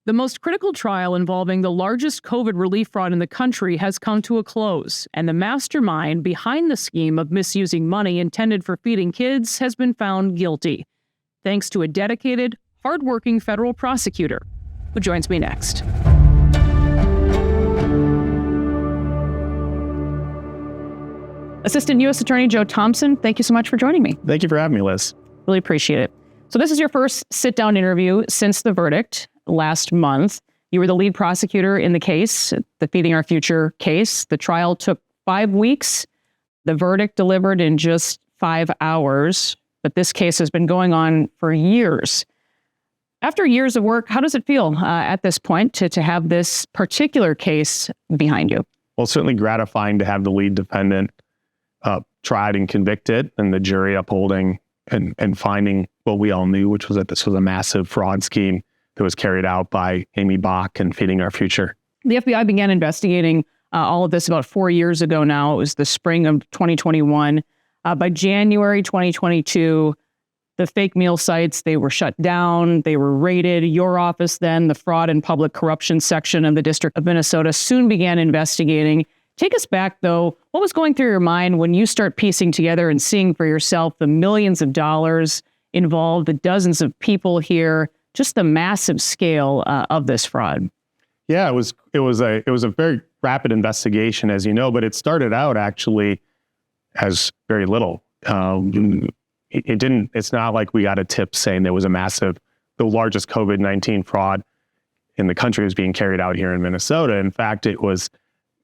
The most critical trial involving the largest COVID relief fraud in the country has come to a close, and the mastermind behind the scheme of misusing money intended for feeding kids has been found guilty, thanks to a dedicated, hardworking federal prosecutor who joins me next. Assistant U.S. Attorney Joe Thompson, thank you so much for joining me. Thank you for having me, Liz. Really appreciate it. So this is your first sit-down interview since the verdict last month. You were the lead prosecutor in the case, the Feeding Our Future case. The trial took 5 weeks. The verdict delivered in just 5 hours. But this case has been going on for years. After years of work, how does it feel at this point to have this particular case behind you? Well, certainly gratifying to have the lead defendant tried and convicted, and the jury upholding and finding what we all knew, which was that this was a massive fraud scheme that was carried out by Amy Bach and Feeding Our Future. The FBI began investigating all of this about 4 years ago now. It was the spring of 2021. By January 2022, the fake meal sites, they were shut down. They were raided. Your office then, the Fraud and Public Corruption section of the District of Minnesota, soon began investigating. Take us back, though. What was going through your mind when you start piecing together and seeing for yourself the millions of dollars involved, the dozens of people here, just the massive scale of this fraud? Yeah, it was a very rapid investigation, as you know, but it started out actually as very little. It's not like we got a tip saying there was the largest COVID-19 fraud in the country was being carried out here in Minnesota. In fact, it was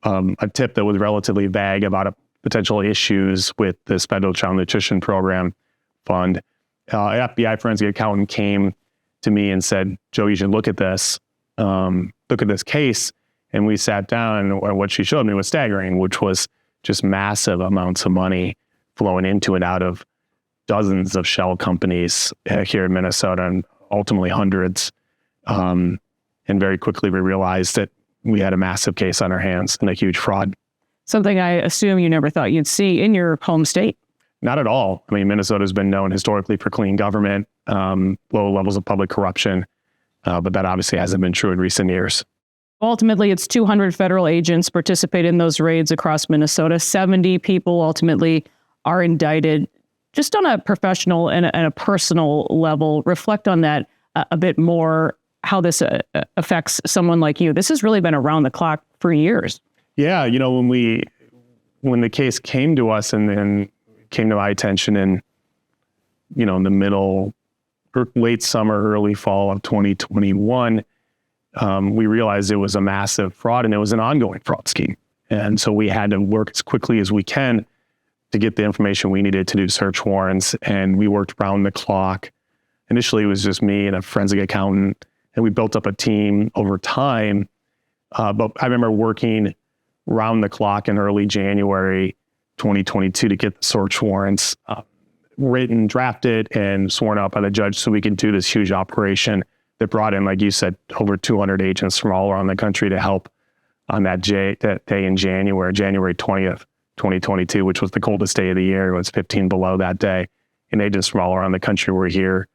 a tip that was relatively vague about potential issues with this federal child nutrition program fund. An FBI forensic accountant came to me and said, Joe, you should look at this case. And we sat down, and what she showed me was staggering, which was just massive amounts of money flowing into and out of dozens of shell companies here in Minnesota, and ultimately hundreds. And very quickly we realized that we had a massive case on our hands and a huge fraud. Something I assume you never thought you'd see in your home state. Not at all. I mean, Minnesota's been known historically for clean government, low levels of public corruption, but that obviously hasn't been true in recent years. Ultimately, it's 200 federal agents participate in those raids across Minnesota. 70 people ultimately are indicted. Just on a professional and a personal level, reflect on that a bit more, how this affects someone like you. This has really been around the clock for years. Yeah, you know, when the case came to us and came to my attention in the late summer, early fall of 2021, we realized it was a massive fraud and it was an ongoing fraud scheme. And so we had to work as quickly as we can to get the information we needed to do search warrants. And we worked around the clock. Initially, it was just me and a forensic accountant, and we built up a team over time. But I remember working round the clock in early January 2022 to get the search warrants written, drafted, and sworn out by the judge so we could do this huge operation that brought in, like you said, over 200 agents from all around the country to help on that day in January 20th, 2022, which was the coldest day of the year. It was 15 below that day. And agents from all around the country were here.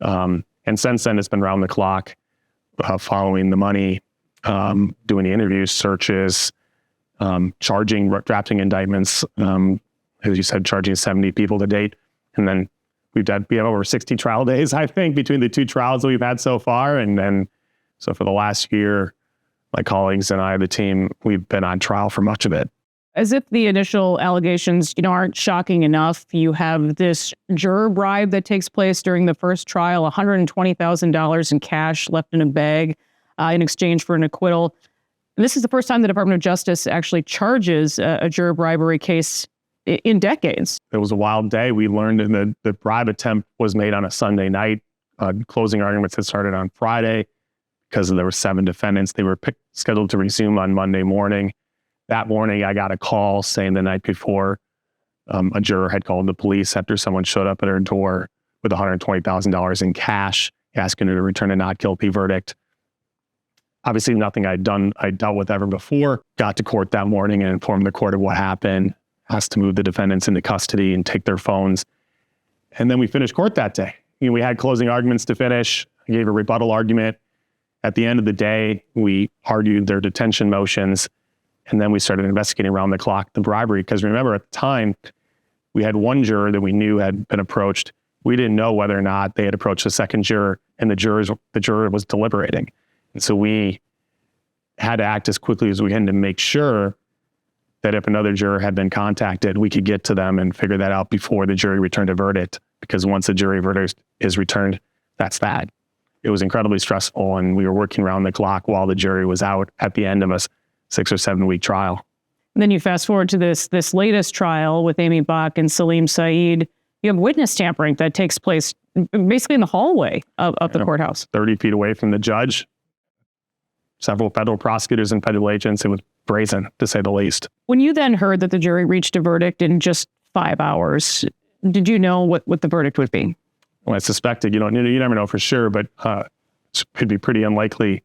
And since then, it's been round the clock, following the money, doing the interviews, searches, drafting indictments, as you said, charging 70 people to date. And then we have over 60 trial days, I think, between the two trials that we've had so far. And then, so for the last year, my colleagues and I, the team, we've been on trial for much of it. As if the initial allegations, aren't shocking enough, you have this juror bribe that takes place during the first trial, $120,000 in cash left in a bag in exchange for an acquittal. And this is the first time the Department of Justice actually charges a juror bribery case in decades. It was a wild day. We learned that the bribe attempt was made on a Sunday night. Closing arguments had started on Friday because there were 7 defendants. They were scheduled to resume on Monday morning. That morning, I got a call saying the night before a juror had called the police after someone showed up at her door with $120,000 in cash, asking her to return a not guilty verdict. Obviously, nothing I dealt with ever before. Got to court that morning and informed the court of what happened, asked to move the defendants into custody and take their phones. And then we finished court that day. We had closing arguments to finish. I gave a rebuttal argument. At the end of the day, we argued their detention motions, and then we started investigating around the clock the bribery. Because remember, at the time, we had one juror that we knew had been approached. We didn't know whether or not they had approached the second juror, and the juror was deliberating. And so we had to act as quickly as we can to make sure that if another juror had been contacted, we could get to them and figure that out before the jury returned a verdict. Because once the jury verdict is returned, that's that. It was incredibly stressful, and we were working around the clock while the jury was out at the end of a 6 or 7 week trial. And then you fast forward to this latest trial with Amy Bach and Salim Saeed. You have witness tampering that takes place basically in the hallway of the courthouse. 30 feet away from the judge, several federal prosecutors and federal agents. It was brazen, to say the least. When you then heard that the jury reached a verdict in just 5 hours, did you know what the verdict would be? Well, I suspected, you never know for sure, but it could be pretty unlikely,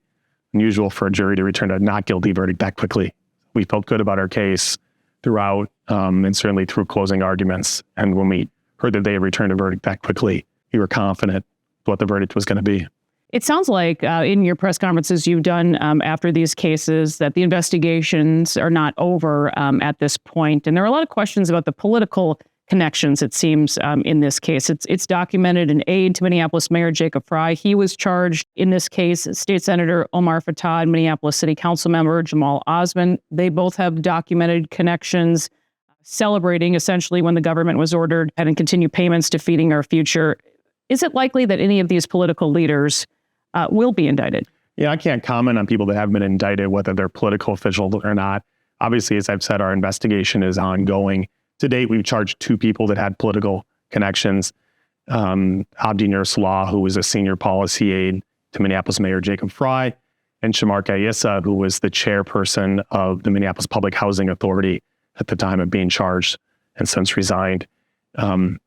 unusual for a jury to return a not guilty verdict that quickly. We felt good about our case throughout, and certainly through closing arguments. And when we heard that they had returned a verdict that quickly, we were confident what the verdict was going to be. It sounds like in your press conferences you've done after these cases that the investigations are not over at this point. And there are a lot of questions about the political connections, it seems, in this case. It's documented an aide to Minneapolis Mayor Jacob Frey. He was charged in this case. State Senator Omar Fattah, Minneapolis City Council member Jamal Osman. They both have documented connections, celebrating essentially when the government was ordered and continue payments to Feeding Our Future. Is it likely that any of these political leaders will be indicted? Yeah, I can't comment on people that have been indicted, whether they're political officials or not. Obviously, as I've said, our investigation is ongoing. To date, we've charged 2 people that had political connections. Abdi Nursalah, who was a senior policy aide to Minneapolis Mayor Jacob Frey, and Shamar Issa, who was the chairperson of the Minneapolis Public Housing Authority at the time of being charged and since resigned. Other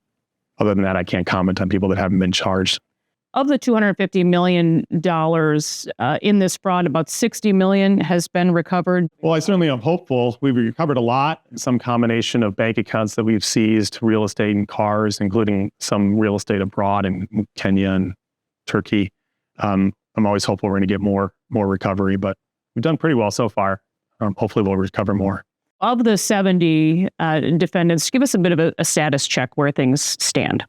than that, I can't comment on people that haven't been charged. Of the $250 million in this fraud, about $60 million has been recovered. Well, I certainly am hopeful. We've recovered a lot, some combination of bank accounts that we've seized, real estate and cars, including some real estate abroad in Kenya and Turkey. I'm always hopeful we're going to get more recovery, but we've done pretty well so far. Hopefully we'll recover more. Of the 70 defendants, give us a bit of a status check where things stand.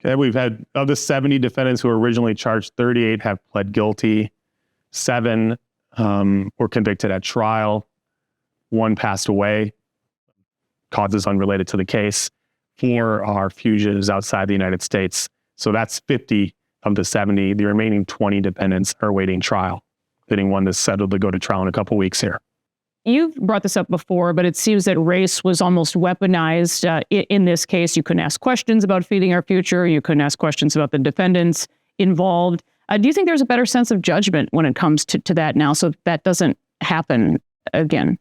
Okay, we've had, of the 70 defendants who were originally charged, 38 have pled guilty. 7 were convicted at trial. 1 passed away, causes unrelated to the case. 4 are fugitives outside the United States. So that's 50 of the 70. The remaining 20 defendants are awaiting trial, including one that's settled to go to trial in a couple weeks here. You've brought this up before, but it seems that race was almost weaponized in this case. You couldn't ask questions about Feeding Our Future. You couldn't ask questions about the defendants involved. Do you think there's a better sense of judgment when it comes to that now, so that doesn't happen again?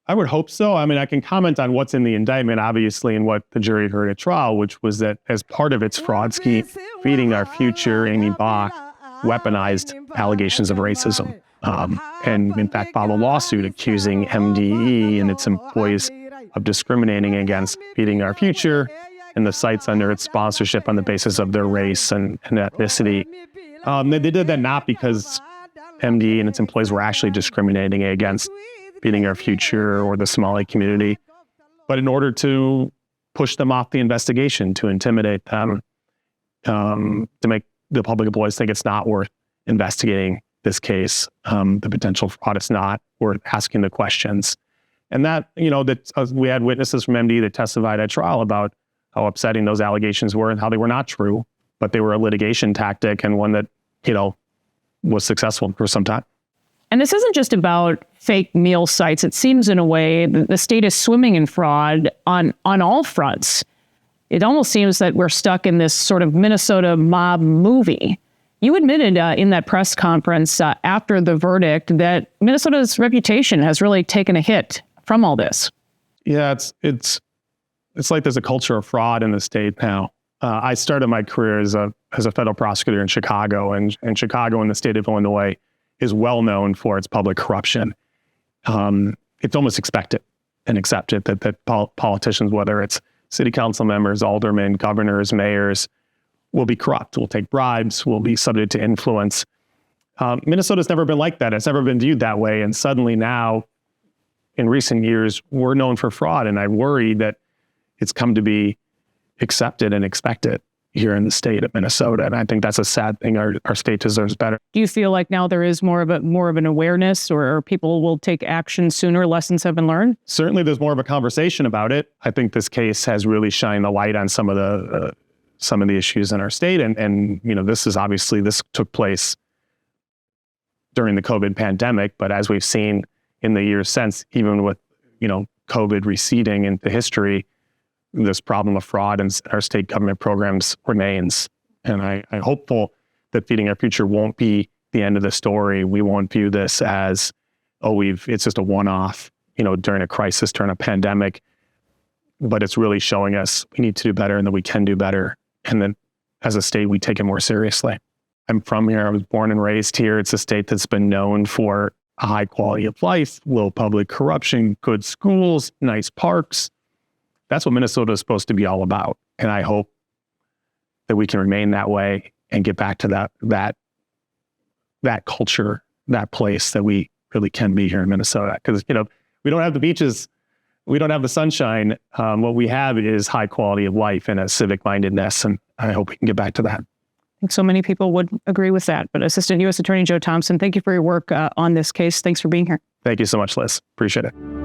I would hope so. I mean, I can comment on what's in the indictment, obviously, and what the jury heard at trial, which was that as part of its fraud scheme, Feeding Our Future, Amy Bach, weaponized allegations of racism. And in fact, filed a lawsuit accusing MDE and its employees of discriminating against Feeding Our Future and the sites under its sponsorship on the basis of their race and ethnicity. They did that not because MDE and its employees were actually discriminating against Feeding Our Future or the Somali community, but in order to push them off the investigation, to intimidate them, to make the public employees think it's not worth investigating this case, the potential fraud is not worth asking the questions. And that, we had witnesses from MD that testified at trial about how upsetting those allegations were and how they were not true, but they were a litigation tactic and one that, was successful for some time. And this isn't just about fake meal sites. It seems in a way that the state is swimming in fraud on all fronts. It almost seems that we're stuck in this sort of Minnesota mob movie. You admitted in that press conference after the verdict that Minnesota's reputation has really taken a hit from all this. Yeah, it's like there's a culture of fraud in the state now. I started my career as a federal prosecutor in Chicago, and Chicago in the state of Illinois is well known for its public corruption. It's almost expected and accepted that politicians, whether it's city council members, aldermen, governors, mayors, will be corrupt, will take bribes, will be subject to influence. Minnesota's never been like that. It's never been viewed that way. And suddenly now, in recent years, we're known for fraud. And I worry that it's come to be accepted and expected here in the state of Minnesota. And I think that's a sad thing. Our state deserves better. Do you feel like now there is more of an awareness, or people will take action sooner? Lessons have been learned? Certainly there's more of a conversation about it. I think this case has really shined the light on some of the issues in our state. And this took place during the COVID pandemic. But as we've seen in the years since, even with, COVID receding into history, this problem of fraud in our state government programs remains. And I'm hopeful that Feeding Our Future won't be the end of the story. We won't view this as, it's just a one-off, during a crisis, during a pandemic. But it's really showing us we need to do better and that we can do better. And then as a state, we take it more seriously. I'm from here. I was born and raised here. It's a state that's been known for a high quality of life, low public corruption, good schools, nice parks. That's what Minnesota is supposed to be all about. And I hope that we can remain that way and get back to that culture, that place that we really can be here in Minnesota. Because, we don't have the beaches, we don't have the sunshine. What we have is high quality of life and a civic mindedness. And I hope we can get back to that. I think so many people would agree with that. But Assistant U.S. Attorney Joe Thompson, thank you for your work on this case. Thanks for being here. Thank you so much, Liz. Appreciate it.